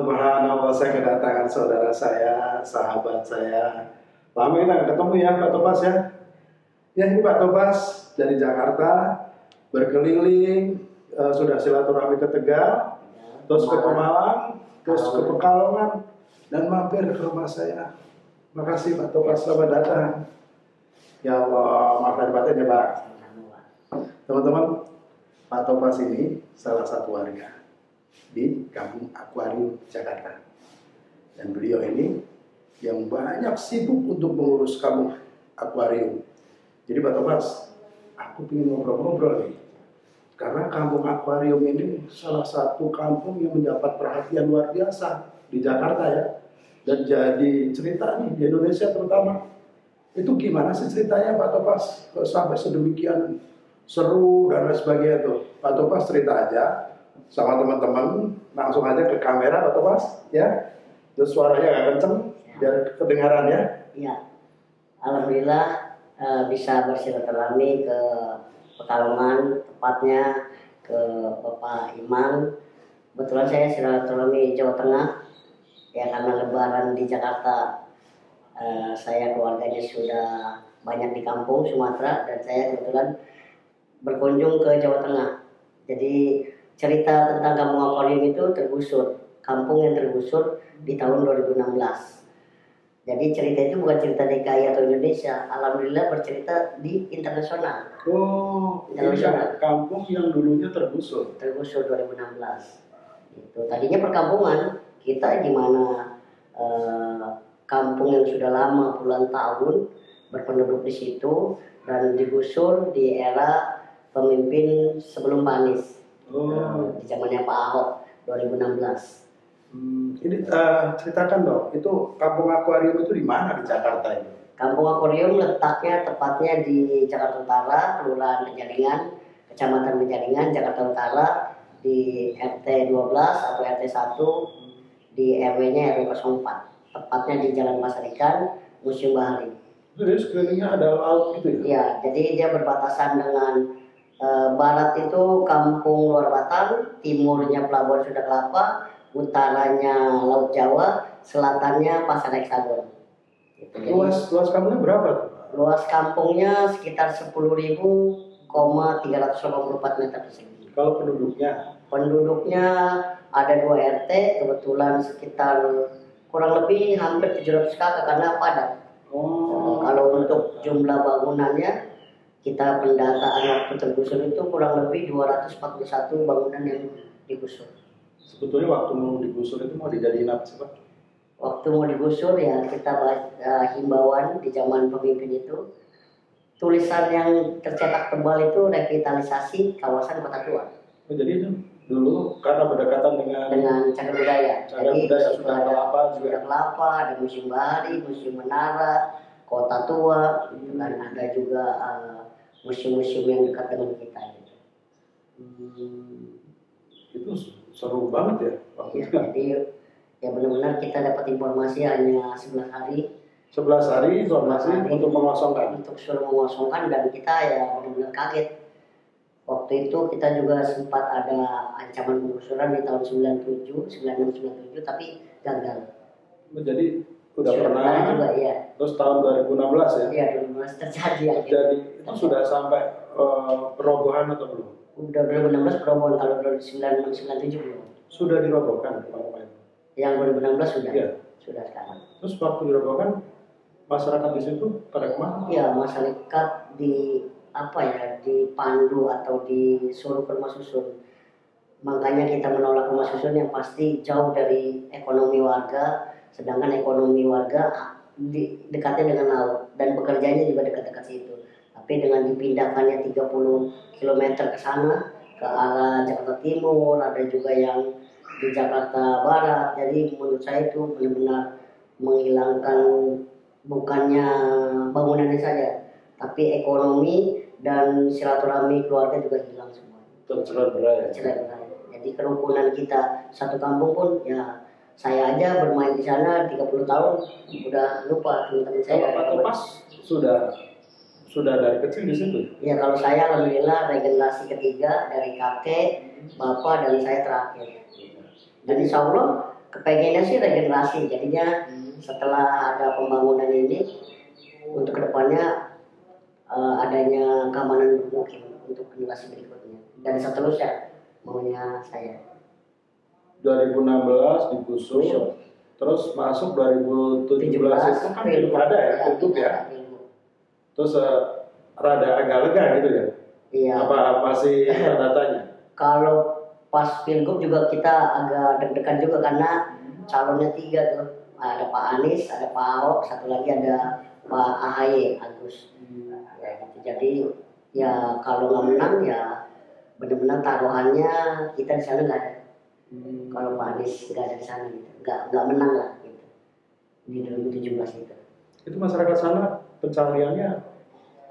Subhanallah, saya kedatangan saudara saya, sahabat saya. Lama kita nggak ketemu ya, Pak Tobas ya. Ya ini Pak Tobas dari Jakarta, berkeliling, sudah silaturahmi ke Tegal, terus ke Pemalang, terus ke Pekalongan, dan mampir ke rumah saya. Makasih Pak Tobas, selamat datang. Ya Allah, maaf lahir batin ya Pak. Teman-teman, Pak Tobas ini salah satu warga di Kampung Akuarium Jakarta, dan beliau ini yang banyak sibuk untuk mengurus kampung akuarium. Jadi Pak Tobas, aku ingin ngobrol-ngobrol nih, karena kampung akuarium ini salah satu kampung yang mendapat perhatian luar biasa di Jakarta ya, dan jadi cerita nih di Indonesia terutama. Itu gimana sih ceritanya Pak Tobas sampai sedemikian seru dan lain sebagainya tuh? Pak Tobas cerita aja sama teman-teman, langsung aja ke kamera Pak Tobas ya. Terus suaranya agak kenceng biar kedengaran ya. Iya. Alhamdulillah bisa bersilaturahmi ke Pekalongan, tepatnya ke Bapak Iman. Kebetulan saya silaturahmi Jawa Tengah ya, karena lebaran di Jakarta saya keluarganya sudah banyak di kampung Sumatera, dan saya kebetulan berkunjung ke Jawa Tengah. Jadi cerita tentang kampung akuarium itu tergusur, kampung yang tergusur di tahun 2016. Jadi cerita itu bukan cerita DKI atau Indonesia, alhamdulillah bercerita di internasional. Oh, ini kampung yang dulunya tergusur. Tergusur 2016. Itu tadinya perkampungan, kita gimana kampung yang sudah lama puluhan tahun berpenduduk di situ, dan digusur di era pemimpin sebelum Pak Anies. Di zamannya Pak Ahok 2016. Ini ceritakan dong, itu kampung akuarium itu di mana di Jakarta ini? Kampung akuarium letaknya tepatnya di Jakarta Utara, Kelurahan Penjaringan, Kecamatan Penjaringan, Jakarta Utara, di RT 12 atau RT 1, di RW-nya RW 04. Tepatnya di Jalan Pasar Ikan, Museum Bahari. Jadi sekelilingnya ada laut gitu ya? Iya, jadi dia berbatasan dengan barat itu Kampung Luar Batang, timurnya Pelabuhan Sunda Kelapa, utaranya Laut Jawa, selatannya Pasar Heksagon. Gitu. Luas kampungnya berapa tuh? Luas kampungnya sekitar 10.384 meter persegi. Kalau penduduknya? Penduduknya ada 2 RT, kebetulan sekitar kurang lebih hampir 700 kakak karena padat. Kalau untuk jumlah bangunannya, kita pendataan waktu tergusur itu kurang lebih 241 bangunan yang digusur. Sebetulnya waktu mau digusur itu mau dijadiin apa sih Pak? Waktu mau digusur ya kita himbauan di zaman pemimpin itu, tulisan yang tercetak tebal itu revitalisasi kawasan kota tua. Oh, jadi itu dulu karena berdekatan dengan cagar budaya. Jadi sudah kelapa juga. Sudah kelapa, ada Museum Bahari, Museum Menara, Kota Tua, dan ada juga museum-museum yang dekat dengan kita. Gitu. Itu seru banget ya. Ya, jadi ya benar-benar kita dapat informasi hanya 11 hari. 11 hari informasi untuk mengosongkan. Untuk suruh mengosongkan, dan kita ya benar-benar kaget. Waktu itu kita juga sempat ada ancaman penggusuran di tahun 96, 97, tapi gagal. Jadi sudah pernah juga ya. Terus tahun 2016 ya? Iya, 2016 terjadi. Jadi itu sudah sampai perobohan atau belum? Udah 2016 perobohan, kalau 2096, 97 belum. Sudah dirobohkan Pak? Yang 2016 sudah. Ya. Sudah sekarang. Terus waktu dirobohkan masyarakat di situ pada kemana? Iya, masyarakat dipandu atau disuruh ke rumah susun. Makanya kita menolak rumah susun yang pasti jauh dari ekonomi warga, sedangkan ekonomi warga dekatnya dengan laut dan pekerjaannya juga dekat-dekat situ. Tapi dengan dipindahkannya 30 km ke sana, ke arah Jakarta Timur, ada juga yang di Jakarta Barat. Jadi menurut saya itu benar-benar menghilangkan bukannya bangunannya saja, tapi ekonomi dan silaturahmi keluarga juga hilang semua. Tercerai-berai. Jadi kerukunan kita satu kampung pun ya, saya aja bermain di sana 30 tahun udah lupa teman-teman saya. Pak Tobas sudah dari kecil di situ? Ya, kalau saya alhamdulillah regenerasi ketiga dari kakek, bapak, dan saya terakhir. Dan insya Allah kepengennya sih regenerasi. Jadinya setelah ada pembangunan ini untuk kedepannya adanya keamanan bermukim untuk generasi berikutnya dan seterusnya maunya saya. 2016 digusur, terus masuk 2017 itu kan pilkada ya, pilgub ya. Terus rada agak lega gitu ya? Iya. Apa masih tanda-tanya? Kalau pas pilgub juga kita agak deg-degan juga karena calonnya 3 tuh. Ada Pak Anies, ada Pak Ahok, satu lagi ada Pak AHY Agus. Ya, gitu. Jadi ya kalau nggak menang ya benar-benar taruhannya kita di sana nggak ada. Kalau Pak Anies nggak ada di sana gitu, nggak menang lah gitu di 2017 itu. Itu masyarakat sana pencariannya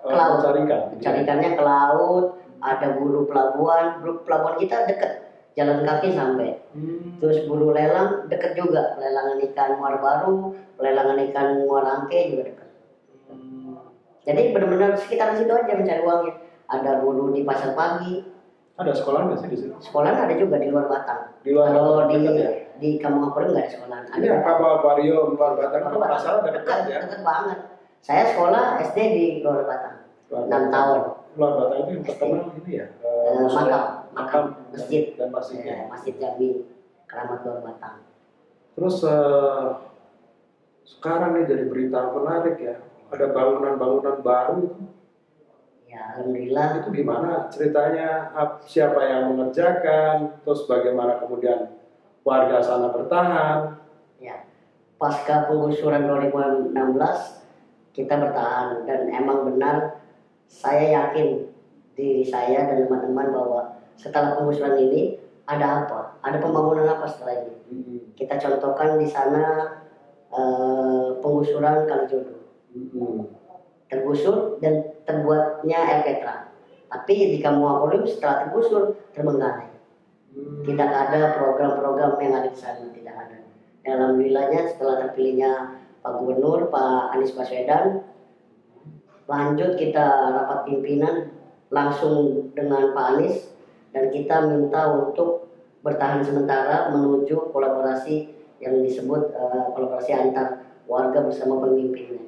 Ke laut. mencarikan. Carikannya ke laut, ada buruh pelabuhan kita dekat, jalan kaki sampai. Terus buruh lelang dekat juga, lelangan ikan Muara Baru, lelangan ikan Muara Angke juga dekat. Jadi benar-benar sekitar situ aja mencari uangnya. Ada buruh di pasar pagi. Ada sekolah nggak sih di situ? Sekolah ada juga di luar Batang. Di luar Kalau Batang, di dekat ya? di Kampung Apurem nggak ada sekolah. Ini kapal akuarium luar Batang kan masalah dekat dekat, ya? dekat banget. Saya sekolah SD di luar Batang. 6 tahun. Luar Batang itu yang terkenal ini ya? Makam masjid dan masjidnya. Masjid Jambi Keramat Luar Batang. Terus sekarang nih jadi berita menarik ya, ada bangunan-bangunan baru itu. Ya alhamdulillah. Itu gimana ceritanya? Siapa yang mengerjakan? Terus bagaimana kemudian warga sana bertahan? Ya, pasca penggusuran 2016 kita bertahan dan emang benar saya yakin diri saya dan teman-teman bahwa setelah penggusuran ini ada apa? Ada pembangunan apa setelah ini? Kita contohkan di sana penggusuran Kalijodo. Tergusur dan terbuatnya Elketra. Tapi di Kampung Apurem setelah tergusur terbengkalai. Tidak ada program-program yang ada di sana, tidak ada. Alhamdulillahnya setelah terpilihnya Pak Gubernur, Pak Anies Baswedan, lanjut kita rapat pimpinan langsung dengan Pak Anies dan kita minta untuk bertahan sementara menuju kolaborasi yang disebut kolaborasi antar warga bersama pemimpinnya.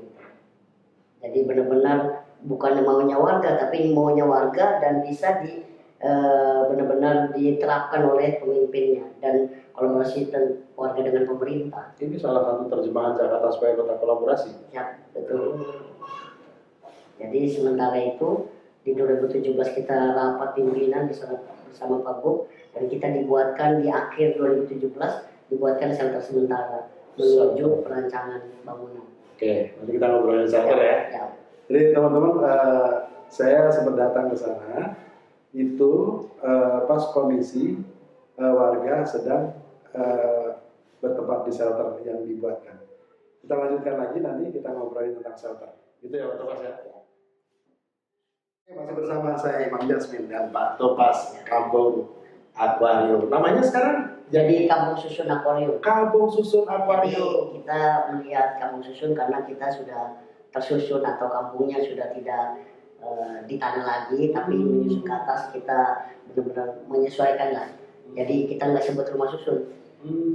Jadi benar-benar bukan maunya warga, tapi maunya warga dan bisa benar-benar diterapkan oleh pemimpinnya dan kolaborasi dan warga dengan pemerintah. Ini salah satu terjemahan Jakarta sebagai kota kolaborasi. Ya, betul. Jadi sementara itu di 2017 kita rapat pimpinan bersama Pak Gub dan kita dibuatkan di akhir 2017 dibuatkan shelter sementara menuju perancangan bangunan. Oke, nanti kita ngobrolin shelter ya. Jadi teman-teman, saya sempat datang ke sana itu pas kondisi warga sedang bertempat di shelter yang dibuatkan. Kita lanjutkan lagi nanti kita ngobrolin tentang shelter. Gitu ya Pak Topas ya. Masih bersama saya Imam Jasmin dan Pak Topas Kampung Akuarium. Namanya sekarang jadi Kampung Susun Akuarium. Kampung Susun Akuarium. Jadi kita melihat Kampung Susun karena kita sudah tersusun atau kampungnya sudah tidak di tanah lagi, tapi menyusun ke atas. Kita benar-benar menyesuaikan lah. Jadi kita nggak sebut rumah susun.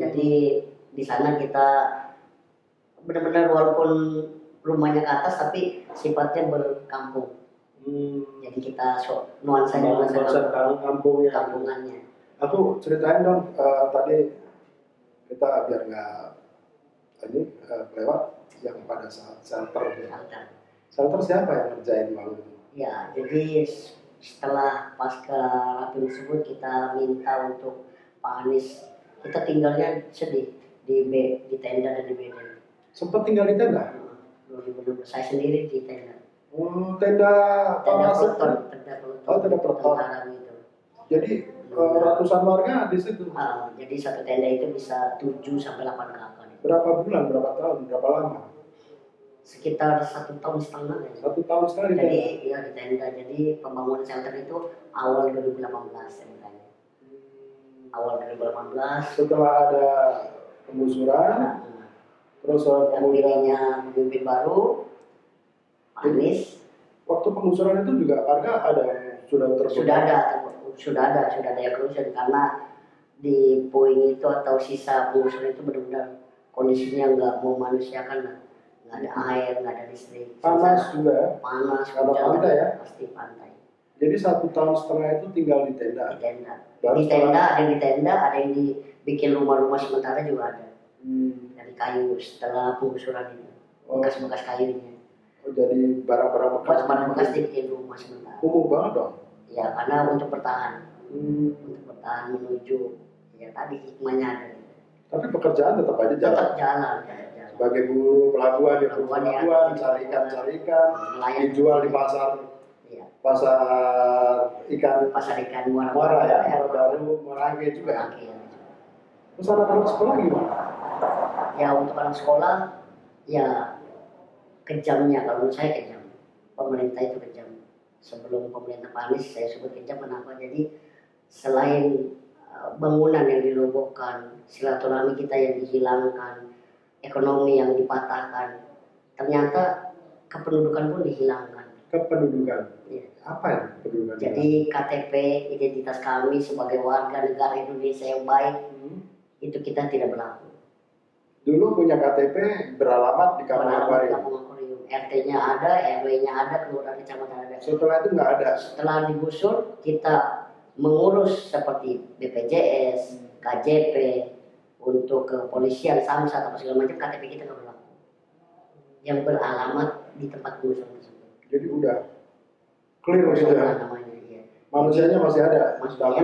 Jadi di sana kita benar-benar walaupun rumahnya ke atas, tapi sifatnya berkampung. Jadi kita nuansanya kampungannya. Aku ceritain dong tadi kita biar nggak lewat yang pada saat shelter. Shelter siapa yang ngerjain malam itu? Ya, jadi setelah pasca rapi tersebut kita minta untuk Pak Anies, kita tinggalnya sedih di tenda dan di bedeng. Sempat tinggal di tenda? Saya sendiri di tenda. Tenda peloton. Tenda peloton. Jadi ratusan warga di situ. Jadi satu tenda itu bisa 7 sampai 8 kakak. Berapa bulan, berapa tahun, berapa lama? Sekitar 1,5 tahun ya. 1 tahun sekali. Jadi ya di tenda. Jadi pembangunan shelter itu awal 2018 ceritanya. Awal 2018. Setelah ada penggusuran, terus terpilihnya pemimpin baru, Anies. Waktu penggusuran itu juga warga ada yang sudah ada yang rusun karena di puing itu atau sisa penggusuran itu benar-benar kondisinya nggak memanusiakan lah, nggak ada air, nggak ada listrik, Panas juga. panas, Kalau hujan, pantai ya? pasti pantai. Jadi 1,5 tahun itu tinggal di tenda. Di tenda, Baru di tenda ada yang di tenda, ada yang dibikin rumah-rumah sementara juga ada. Dari kayu setelah penggusuran itu, bekas-bekas kayunya. Oh, jadi barang-barang bekas. Barang bekas dibikin rumah sementara. Kumuh banget dong. Ya karena untuk bertahan, untuk bertahan menuju ya tadi hikmahnya ada. Tapi pekerjaan tetap aja jalan. Tetap jalan. Sebagai buruh pelabuhan di Pelabuhan, pelabuhan, ya. cari ikan, Nelayan. dijual di pasar, Iya. pasar ikan Muara ya, Muara Baru, Muara Angke juga. Angke, ya. Terus anak-anak sekolah gimana? Ya untuk anak sekolah ya kejamnya, kalau menurut saya kejam. Pemerintah itu kejam. Sebelum pemerintah Anies saya sebut kejam, kenapa? Jadi selain bangunan yang dirobohkan, silaturahmi kita yang dihilangkan, ekonomi yang dipatahkan, ternyata kependudukan pun dihilangkan. Kependudukan? Ya. Apa itu kependudukan? Jadi KTP, identitas kami sebagai warga negara Indonesia yang baik, itu kita tidak berlaku. Dulu punya KTP beralamat di Kampung Akuarium. RT-nya ada, RW-nya ada, kelurahan kecamatan ada. Setelah itu nggak ada. Setelah digusur, kita mengurus seperti BPJS, KJP, untuk kepolisian, samsat atau segala macam, KTP kita nggak berlaku. Yang beralamat di tempat penggusuran tersebut. Jadi udah clear gitu ya. Namanya, ya. Manusianya masih ada, tapi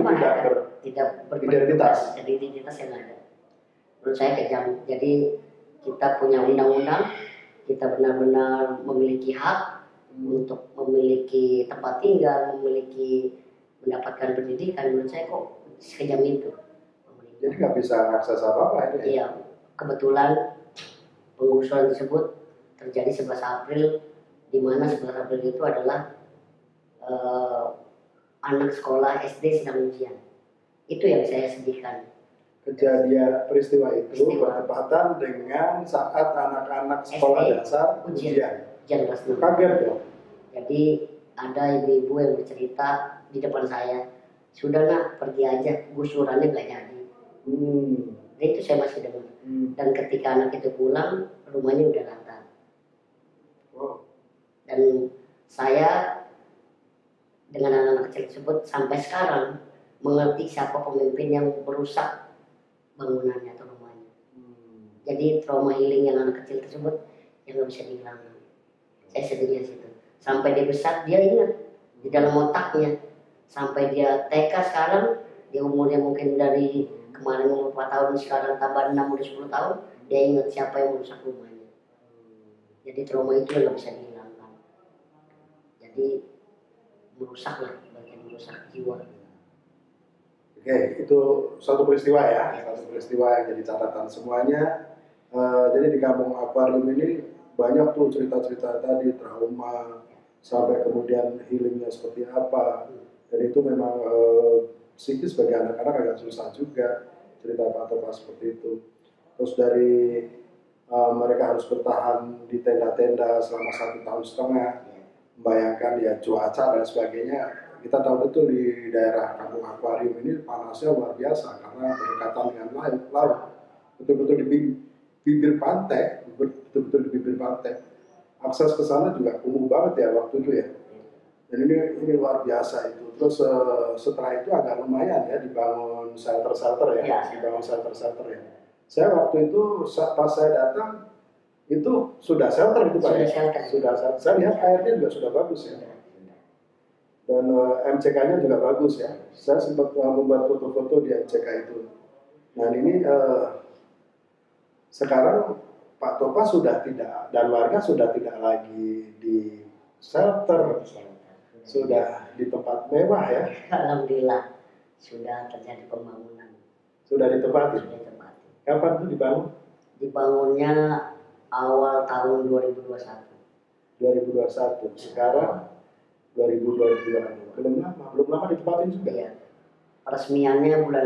tidak beridentitas. Jadi identitas yang ada. Menurut saya kejam. Jadi kita punya undang-undang, kita benar-benar memiliki hak untuk memiliki tempat tinggal, mendapatkan pendidikan. Menurut saya kok sekejam itu. Jadi nggak bisa akses apa-apa ini. Iya, kebetulan penggusuran tersebut terjadi 11 April, di mana 11 April itu adalah anak sekolah SD sedang ujian. Itu yang saya sedihkan. Kejadian peristiwa itu bertepatan dengan saat anak-anak sekolah SD, dasar ujian kelas 6. Kaget dong. Jadi ada ibu-ibu yang bercerita di depan saya, sudah nak pergi aja, gusurannya nggak jadi. Dan itu saya masih dengar. Dan ketika anak itu pulang, rumahnya udah rata. Dan saya dengan anak-anak kecil tersebut sampai sekarang mengerti siapa pemimpin yang merusak bangunannya atau rumahnya. Jadi trauma healing yang anak kecil tersebut yang nggak bisa dihilangkan. Saya sedihnya situ. Sampai dia besar dia ingat di dalam otaknya. Sampai dia TK sekarang, dia umurnya mungkin dari kemarin umur 4 tahun, sekarang tambah 6 udah 10 tahun, dia ingat siapa yang merusak rumahnya. Jadi trauma itu yang nggak bisa dihilangkan. Jadi merusak lah, bagian merusak jiwa. Oke, itu suatu peristiwa ya, satu peristiwa yang jadi catatan semuanya. Jadi di Kampung Akuarium ini banyak tuh cerita-cerita tadi, trauma, sampai kemudian healingnya seperti apa. Dan itu memang psikis bagi anak-anak agak susah juga, cerita Pak Topas seperti itu. Terus dari mereka harus bertahan di tenda-tenda selama 1,5 tahun, membayangkan ya cuaca dan sebagainya. Kita tahu betul di daerah Kampung Akuarium ini panasnya luar biasa karena berdekatan dengan laut. Betul-betul di bibir pantai, betul-betul di bibir pantai. Akses ke sana juga kumuh banget ya waktu itu ya. Dan ini luar biasa itu. Terus setelah itu agak lumayan ya dibangun shelter-shelter ya, dibangun shelter-shelter ya. Saya waktu itu pas saya datang itu sudah shelter itu Pak. Sudah shelter. Saya lihat airnya juga sudah bagus ya. Dan MCK-nya juga bagus ya. Saya sempat membuat foto-foto di MCK itu. Nah ini sekarang Pak Topas sudah tidak dan warga sudah tidak lagi di shelter, sudah di tempat mewah ya. Alhamdulillah sudah terjadi pembangunan. Sudah ditempati. Kapan itu dibangun? Dibangunnya awal tahun 2021. 2021. Sekarang 2022. Belum lama ditempatin juga. Iya. Peresmiannya bulan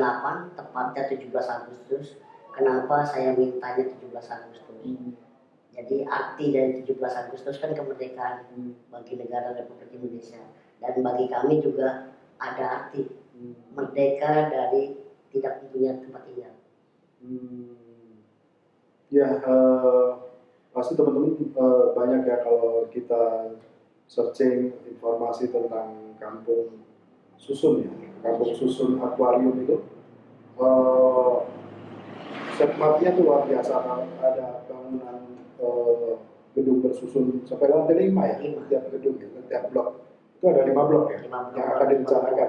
8, tepatnya 17 Agustus. Kenapa saya mintanya 17 Agustus? Jadi arti dari 17 Agustus kan kemerdekaan bagi negara Republik Indonesia. Dan bagi kami juga ada arti merdeka dari tidak punya tempat tinggal. Ya, pasti teman-teman banyak ya kalau kita searching informasi tentang kampung susun ya, kampung susun akuarium itu. Tempatnya tuh luar biasa, ada bangunan gedung bersusun sampai lantai 5 ya, tiap gedung ya, tiap blok itu ada 5 blok ya, 5 blok yang akan direncanakan.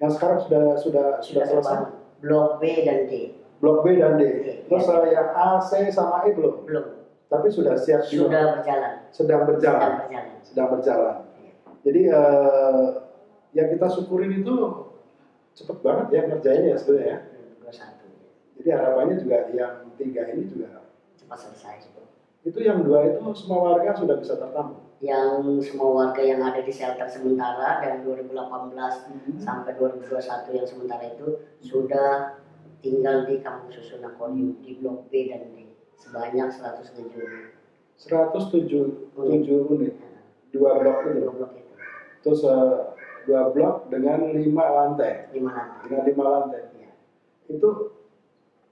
Yang sekarang sudah selesai. Blok B dan D. Blok B dan D. Terus yang A, C sama E belum? Belum. Tapi sudah siap. Sudah berjalan. Sedang berjalan. Jadi yang kita syukurin itu cepet banget ya ngerjainnya sebenarnya ya. 21. Jadi harapannya juga yang 3 ini juga cepat selesai. Itu yang 2 itu semua warga sudah bisa tertampung. Yang semua warga yang ada di shelter sementara dari 2018 sampai 2021 yang sementara itu sudah tinggal di kampung susun akuarium di blok B dan D sebanyak 107 unit. 107 unit. 2 blok itu. 2 blok itu. Terus 2 blok dengan 5 lantai. 5 lantai. Dengan 5 lantai. Ya. Itu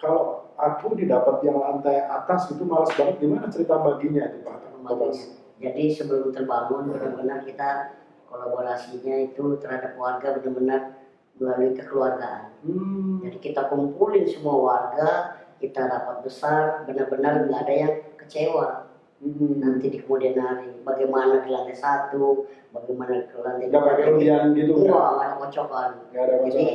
kalau aku didapat yang lantai atas itu malas banget, gimana cerita baginya itu Pak? Jadi sebelum terbangun benar-benar kita kolaborasinya itu terhadap warga benar-benar melalui kekeluargaan. Jadi kita kumpulin semua warga, kita rapat besar, benar-benar nggak ada yang kecewa. Nanti di kemudian hari, bagaimana di lantai 1, bagaimana ke lantai 2. Nggak pakai undian gitu nggak ada kocokan. Jadi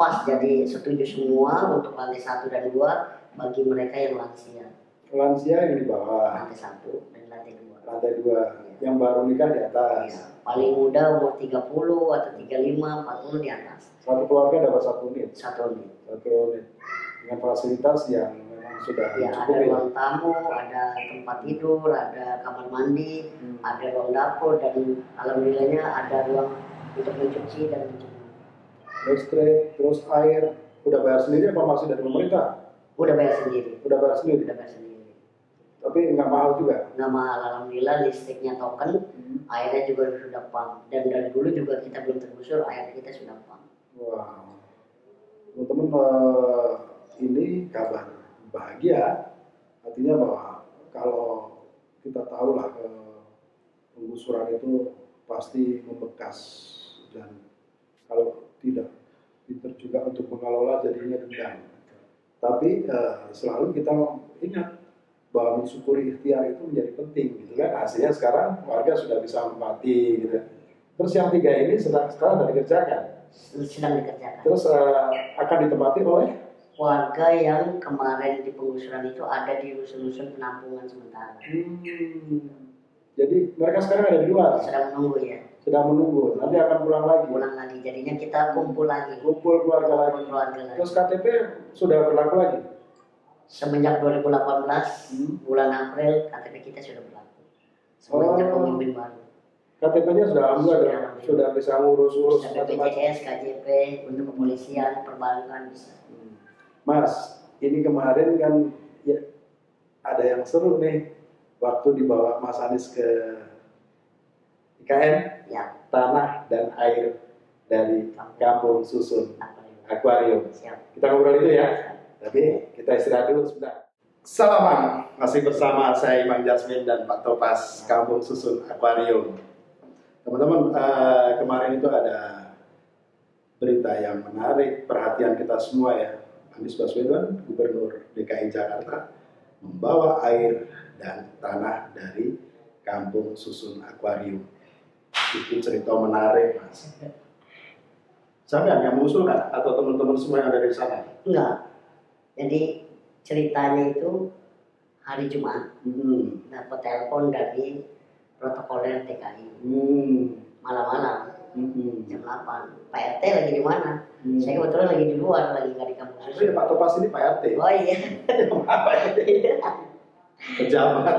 pas, jadi setuju semua untuk lantai 1 dan 2 bagi mereka yang lansia. Lansia yang di bawah. Lantai 1 dan lantai 2. Lantai 2, ya. Yang baru nikah di atas. Ya. Paling muda umur 30 atau 35, 40 di atas. Satu keluarga dapat 1 unit. 1 unit. 1 unit. Dengan fasilitas yang memang sudah ya, cukup. Ada ruang tamu, ada tempat tidur, ada kamar mandi, ada ruang dapur, dan alhamdulillahnya ada ruang untuk mencuci dan mencuci. Listrik, terus air, udah bayar sendiri apa masih dari pemerintah? Udah bayar sendiri. Udah bayar sendiri. Tapi nggak mahal juga? Nggak mahal, alhamdulillah. Listriknya token, airnya juga sudah pump. Dan dari dulu juga kita belum tergusur, air kita sudah pump. Wow, teman-teman, ini kabar bahagia. Artinya bahwa kalau kita tahu lah penggusuran itu pasti membekas, dan kalau tidak pintar juga untuk mengelola jadinya dendam. Tapi selalu kita ingat bahwa mensyukuri ikhtiar itu menjadi penting, gitu kan. Hasilnya sekarang warga sudah bisa menempati, gitu. Terus yang 3 ini sekarang sudah dikerjakan. Sedang dikerjakan. Terus akan ditempati oleh warga yang kemarin di penggusuran itu ada di rusun-rusun penampungan sementara. Jadi mereka sekarang ada di luar. Sedang menunggu ya. Sedang menunggu. Nanti akan pulang lagi. Pulang lagi. Jadinya kita kumpul lagi. Kumpul keluarga lagi. Terus KTP sudah berlaku lagi. Semenjak 2018 bulan April KTP kita sudah berlaku. Semenjak pemimpin baru. KTP-nya sudah alhamdulillah sudah bisa ngurus-urus BPJS, KJP untuk kepolisian, perbankan bisa. Mas, ini kemarin kan ya, ada yang seru nih waktu dibawa Mas Anies ke IKN, ya. Tanah dan air dari kampung susun akuarium. Kita ngobrol itu ya. Tapi kita istirahat dulu sebentar. Salam, masih bersama saya Imam Jasmin dan Pak Topas, kampung susun akuarium. Teman-teman, kemarin itu ada berita yang menarik perhatian kita semua ya. Anies Baswedan, Gubernur DKI Jakarta, membawa air dan tanah dari kampung susun akuarium. Itu cerita menarik, Mas. Siapa yang mengusulkan atau teman-teman semua yang ada di sana? Enggak. Jadi ceritanya itu hari Jumat dapat telepon dari protokoler DKI malam-malam jam 8. Pak RT lagi di mana? Saya kebetulan lagi di luar, lagi nggak di kampung susun. Oh iya, Pak Topas ini Pak RT. Oh iya. Pejabat.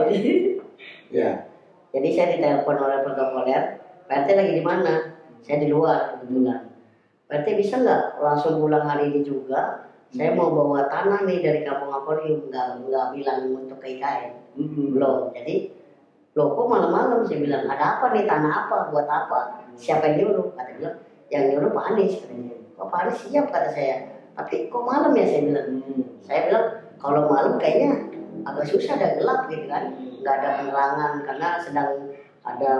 Ya. Jadi saya ditelepon oleh protokoler, Pak RT lagi di mana? Saya di luar kebetulan. Pak RT bisa nggak langsung pulang hari ini juga? Saya mau bawa tanah nih dari kampung akuarium, nggak bilang untuk ke IKN. Belum. Jadi, loh kok malam-malam? Saya bilang, ada apa nih, tanah apa, buat apa? Siapa yang nyuruh? Kata bilang, yang nyuruh Pak Anies. Katanya. Oh Pak Anies siap, kata saya. tapi kok malam ya saya bilang. Saya bilang kalau malam kayaknya agak susah, ada gelap gitu kan, nggak ada penerangan karena sedang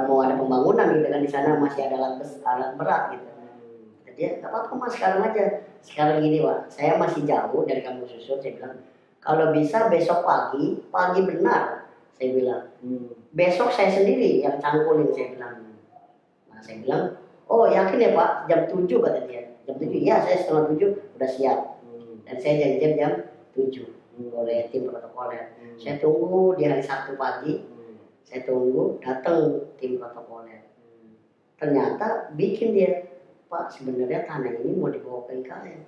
mau ada pembangunan gitu kan, di sana masih ada alat berat gitu. Jadi nggak apa-apa mas, sekarang aja. Sekarang gini Pak, saya masih jauh dari Kampung Susun. Saya bilang kalau bisa besok pagi benar. Saya bilang besok saya sendiri yang cangkulin. Saya bilang. Nah saya bilang, oh yakin ya Pak, jam 7 kata dia. Jam 7, ya saya setengah 7 udah siap. Dan saya janjian jam 7 oleh tim protokoler. Saya tunggu di hari Sabtu pagi, saya tunggu datang tim protokoler. Ternyata bikin dia, Pak sebenarnya tanah ini mau dibawa ke IKN.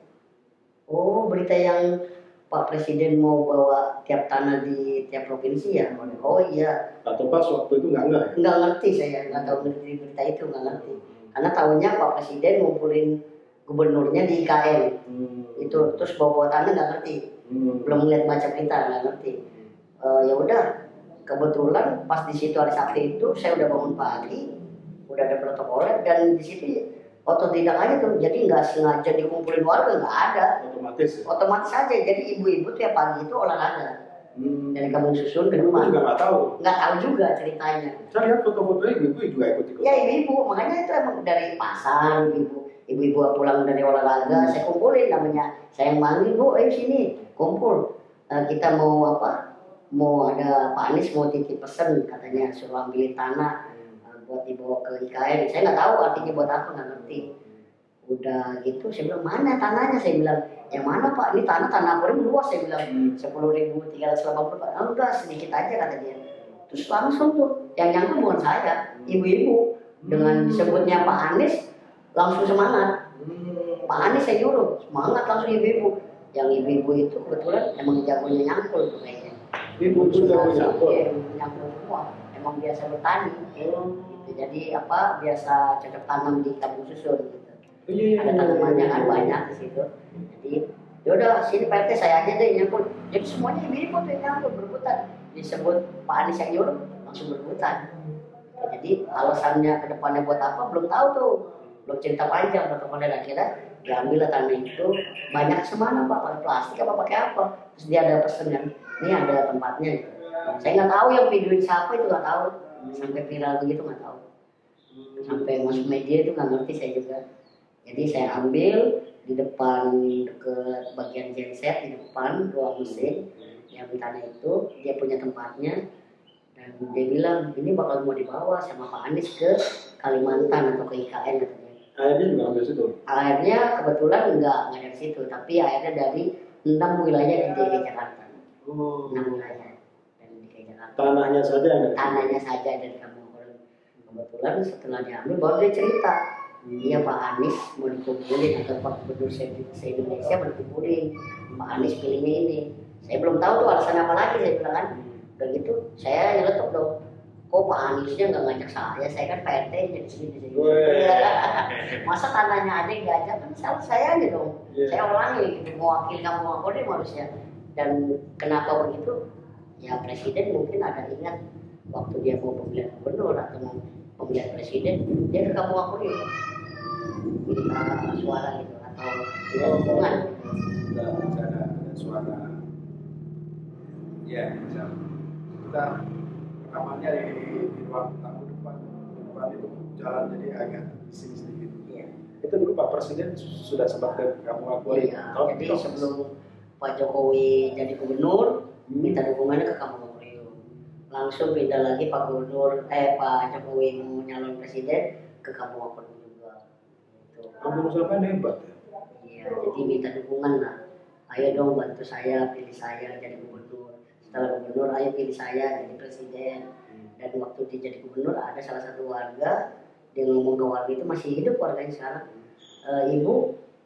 Oh berita yang Pak Presiden mau bawa tiap tanah di tiap provinsi ya? Oh iya. Atau pas waktu itu nggak ya? Nggak ngerti saya, nggak tahu ngerti berita itu, nggak ngerti. Karena tahunya Pak Presiden ngumpulin gubernurnya di IKN. Itu terus bawa tanah nggak ngerti. Belum lihat baca berita, nggak ngerti. Ya udah, kebetulan pas di situ hari Sabtu itu saya udah bangun pagi, udah ada protokoler, dan di situ otodidak aja tuh, jadi nggak sengaja dikumpulin warga, nggak ada. Otomatis aja. Jadi ibu-ibu tiap pagi itu olahraga dari Kampung Susun ke depan. Juga nggak tahu juga ceritanya. Saya lihat foto-fotonya ibu-ibu juga ikut-ikut. Ya ibu-ibu, makanya itu emang dari pasar, ibu-ibu pulang dari olahraga, saya kumpulin namanya. Saya manggil, Bu, ayo sini kumpul. Kita mau apa? Mau ada Pak Anies mau titip pesen, katanya suruh ambilin tanah buat dibawa ke IKN. Saya nggak tahu artinya buat apa, nggak ngerti. Udah gitu saya bilang, mana tanahnya? Saya bilang, yang mana Pak? Ini tanah akuarium luas. Saya bilang 10.380 Pak. Enggak, sedikit aja kata dia. Terus langsung tuh yang nyangka bukan saya, ibu-ibu. Dengan disebutnya Pak Anies langsung semangat. Pak Anies saya nyuruh semangat langsung ibu-ibu. Yang ibu-ibu itu kebetulan emang jagonya nyangkul tuh kayaknya. Ibu itu jago nyangkul. Iya, nyangkul semua. Emang biasa bertani. Gitu. Jadi apa? Biasa cocok tanam di Kampung Susun gitu. Ada tanamannya kan banyak di situ. Jadi yaudah sini Pak RT saya aja deh nyangkul. Jadi semuanya ibu-ibu tuh yang nyangkul berebutan. Disebut Pak Anies yang nyuruh langsung berebutan. Jadi alasannya ke depannya buat apa belum tahu tuh, belum cerita panjang. Protokolnya akhirnya diambil tanah itu banyak semana Pak, pakai plastik apa pakai apa. Terus dia ada pesennya, ini ada tempatnya gitu. Saya nggak tahu yang videoin siapa itu, nggak tahu. Sampai viral begitu nggak tahu. Sampai masuk media itu nggak ngerti saya juga. Jadi saya ambil di depan deket bagian genset, di depan ruang mesin yang tanah itu dia punya tempatnya. Dan dia bilang ini bakal mau dibawa sama Pak Anies ke Kalimantan atau ke IKN katanya. Airnya juga ambil situ? Airnya kebetulan enggak dari situ, tapi airnya dari 6 wilayah di DKI Jakarta. 6 wilayah dari DKI Jakarta. Tanahnya saja dari Kampung Akuarium. Kebetulan setelah diambil baru dia cerita. Iya Pak Anies mau dikumpulin atau Pak Gubernur se-Indonesia mau dikumpulin. Pak Anies pilihnya ini. Saya belum tahu tuh alasan apa lagi, saya bilang kan. Udah gitu saya nyeletuk dong, kok Pak Aniesnya nggak ngajak saya kan Pak RT jadi sini. Masa tanahnya ada yang nggak ajak, kan salah saya aja dong. Saya ulangi gitu, mewakili Kampung Akuarium harusnya. Dan kenapa begitu? Ya Presiden mungkin ada ingat waktu dia mau pemilihan gubernur atau mau pemilihan presiden, dia ke Kampung Akuarium minta suara gitu atau tidak dukungan. Ada suara. Ya, misalnya kita rekamannya di ruang tamu depan itu jalan jadi agak bising sedikit. Iya. Itu dulu Pak Presiden sudah sempat ke Kampung Akuarium. Iya. Jadi sebelum Pak Jokowi jadi gubernur, minta dukungannya ke Kampung Akuarium. Langsung pindah lagi Pak Jokowi mau nyalon presiden ke Kampung Akuarium juga. Gitu. Kampung Susun hebat ya. Iya. Jadi minta dukungan lah. Ayo dong bantu saya, pilih saya jadi gubernur. Setelah gubernur, ayo pilih saya jadi presiden. Dan waktu dia jadi gubernur, ada salah satu warga, dia ngomong ke warga itu masih hidup warganya sekarang. Ibu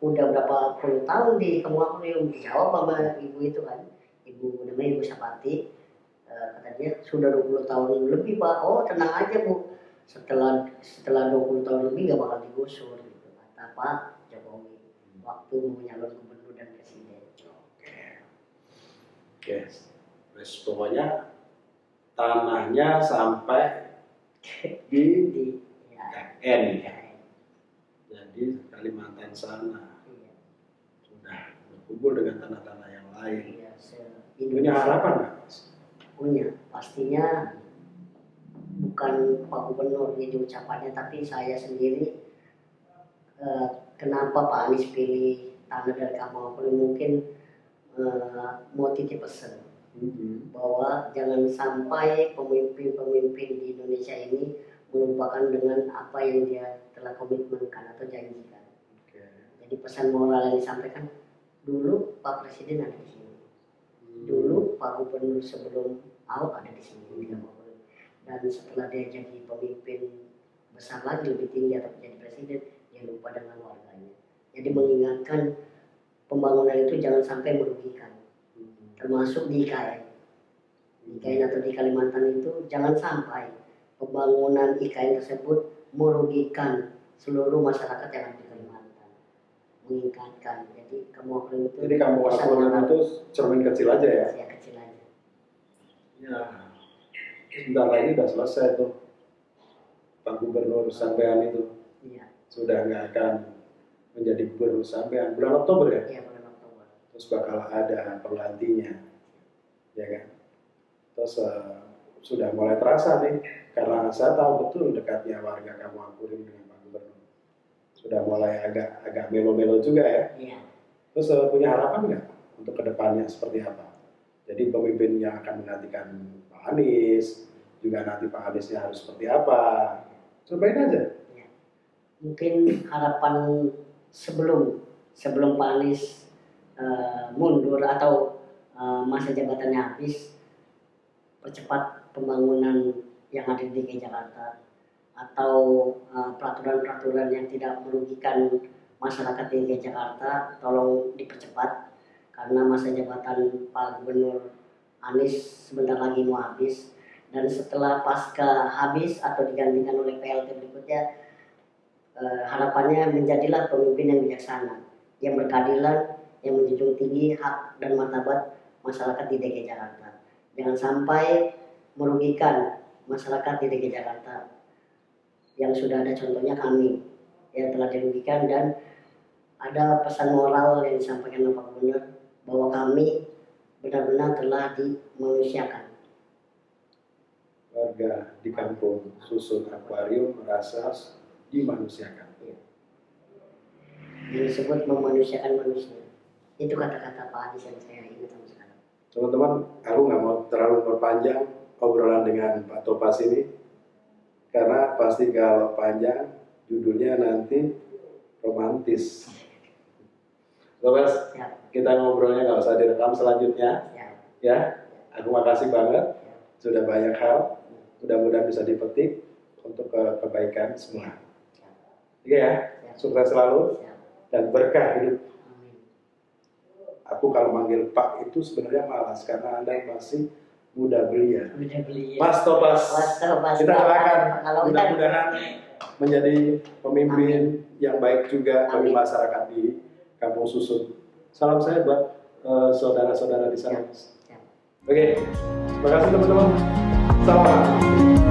udah berapa puluh tahun di Kampung Akuarium? Dijawab sama ibu itu kan. Ibu namanya Ibu Sapati. Kata dia sudah 20 tahun lebih Pak. Oh tenang aja Bu. Setelah 20 tahun lebih gak bakal digusur gitu, kata Pak Jokowi waktu mau nyalon gubernur dan presiden. Oke. Terus pokoknya tanahnya sampai di IKN ya. Jadi Kalimantan sana. Iya. Sudah berkumpul dengan tanah-tanah yang lain. Ya, Punya harapan nggak, Mas? Punya, pastinya bukan Pak Gubernur ini ucapannya, tapi saya sendiri. Kenapa Pak Anies pilih tanah dari Kampung Akwarium? Mungkin mau titip pesan bahwa jangan sampai pemimpin-pemimpin di Indonesia ini melupakan dengan apa yang dia telah komitmenkan atau janjikan. Jadi pesan moral yang disampaikan, dulu Pak Presiden ada di sini, dulu Pak Gubernur sebelum Ahok ada di sini, dan setelah dia jadi pemimpin besar lagi lebih tinggi atau menjadi presiden, dia lupa dengan warganya. Jadi mengingatkan pembangunan itu jangan sampai merugikan, termasuk di IKN. IKN atau di Kalimantan itu jangan sampai pembangunan IKN tersebut merugikan seluruh masyarakat yang ada di Kalimantan. Mengingatkan, jadi Kampung Akwarium itu. Jadi Kampung Akwarium itu cermin kecil aja ya? Ya, kecil aja. Ya, sebentar lagi udah selesai tuh Pak Gubernur sampean itu. Iya. Sudah nggak akan menjadi gubernur sampean bulan Oktober ya? Iya, bulan Oktober. Terus bakal ada penggantinya, ya kan? Terus sudah mulai terasa nih, karena saya tahu betul dekatnya warga Kampung Akwarium dengan Pak Gubernur. Sudah mulai agak melo-melo juga ya. Iya. Terus punya harapan nggak untuk kedepannya seperti apa? Jadi pemimpin yang akan menggantikan Pak Anies, juga nanti Pak Aniesnya harus seperti apa? Cobain aja. Ya. Mungkin harapan sebelum Pak Anies mundur atau masa jabatannya habis, percepat pembangunan yang ada di DKI Jakarta, atau peraturan-peraturan yang tidak merugikan masyarakat di DKI Jakarta tolong dipercepat, karena masa jabatan Pak Gubernur Anies sebentar lagi mau habis. Dan setelah pasca habis atau digantikan oleh PLT berikutnya, harapannya menjadilah pemimpin yang bijaksana, yang berkeadilan, yang menjunjung tinggi hak dan martabat masyarakat di DKI Jakarta. Jangan sampai merugikan masyarakat di DKI Jakarta. Yang sudah ada contohnya kami yang telah dirugikan, dan ada pesan moral yang disampaikan oleh Pak Gubernur bahwa kami benar-benar telah dimanusiakan. Warga di Kampung Susun Akwarium merasa dimanusiakan. Ya. Yang disebut memanusiakan manusia. Itu kata-kata Pak Anies yang saya ingat sampai sekarang. Teman-teman, aku nggak mau terlalu berpanjang obrolan dengan Pak Tobas ini, karena pasti kalau panjang judulnya nanti romantis. Tobas, kita ngobrolnya nggak usah direkam selanjutnya. Ya, aku makasih banget. Sudah banyak hal, mudah-mudahan bisa dipetik untuk kebaikan semua. Iya ya, sukses selalu dan berkah hidup. Aku kalau manggil Pak itu sebenarnya malas, karena Anda masih muda belia. Mas Tobas, kita doakan mudah-mudahan menjadi pemimpin yang baik juga bagi masyarakat di Kampung Susun. Salam saya buat saudara-saudara di sana. Oke, terima kasih teman-teman. Salam.